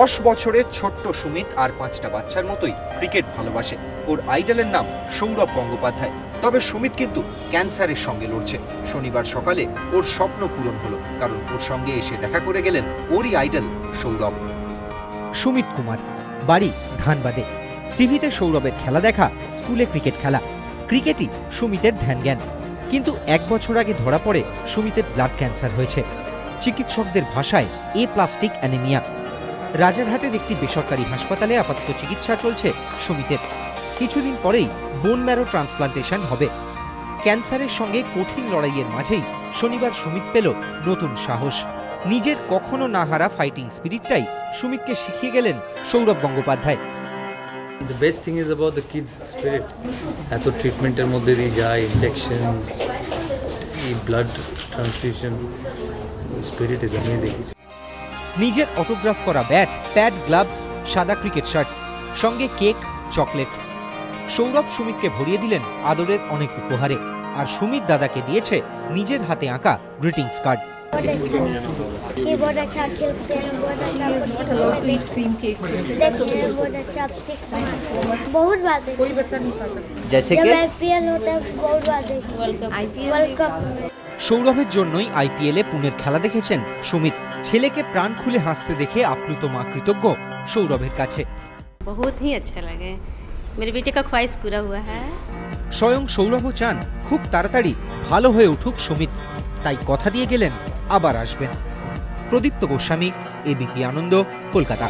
10 বছরের ছোট্ট সুমিত আর 5টা বাচ্চার মতোই ক্রিকেট ভালোবাসে। ওর আইডলের নাম সৌরভ গঙ্গোপাধ্যায়। তবে সুমিত কিন্তু ক্যান্সারের সঙ্গে লড়ছে। শনিবার সকালে ওর স্বপ্ন পূরণ হলো, কারণ ওর সঙ্গে এসে দেখা করে গেলেন ওরই আইডল সৌরভ। সুমিত কুমার, বাড়ি ধানবাদে। টিভিতে সৌরভের খেলা দেখা, স্কুলে ক্রিকেট খেলা, ক্রিকেটই সুমিতের ধ্যান জ্ঞান। কিন্তু 1 বছর আগে ধরা পড়ে সুমিতের ব্লাড ক্যান্সার হয়েছে। চিকিৎসকদের ভাষায় প্লাস্টিক অ্যানিমিয়া। রাজারহাটের একটি বেসরকারি হাসপাতালে আপাতত চিকিৎসা চলছে সুমিতের। কিছুদিন পরেই বোন ম্যারো ট্রান্সপ্লান্টেশন হবে। ক্যান্সারের সঙ্গে কঠিন লড়াইয়ের মাঝেই শনিবার সুমিত পেল নতুন সাহস। নিজের কখনো না হারা ফাইটিং স্পিরিটটাই সুমিতকে শিখিয়ে গেলেন Sourav Gangopadhyay. The best thing is about the kids' spirit. এত ট্রিটমেন্টের মধ্যে দিয়ে যায়, injections, blood transfusion, spirit is amazing. নিজের অটোগ্রাফ করা ব্যাট, প্যাড, গ্লাভস, সাদা ক্রিকেট শার্ট, সঙ্গে কেক, চকলেট। সৌরভ সুমিতকে ভরিয়ে দিলেন আদরের অনেক উপহারে। আর সুমিত দাদাকে দিয়েছে নিজের হাতে আঁকা গ্রিটিংস কার্ড। সৌরভের জন্যই আইপিএলে পুনের খেলা দেখেছেন সুমিত। ছেলেকে প্রাণ খুলে হাসতে দেখে আপ্লুত মা কৃতজ্ঞ সৌরভের কাছে। बहुत ही अच्छा लगे, मेरे बेटे का ख्वाहिश पूरा हुआ है। স্বয়ং সৌরভও চান খুব তাড়াতাড়ি ভালো হয়ে উঠুক সুমিত, তাই কথা দিয়ে গেলেন আবার আসবেন। প্রদীপ্ত গোস্বামী, এবিপি আনন্দ, কলকাতা।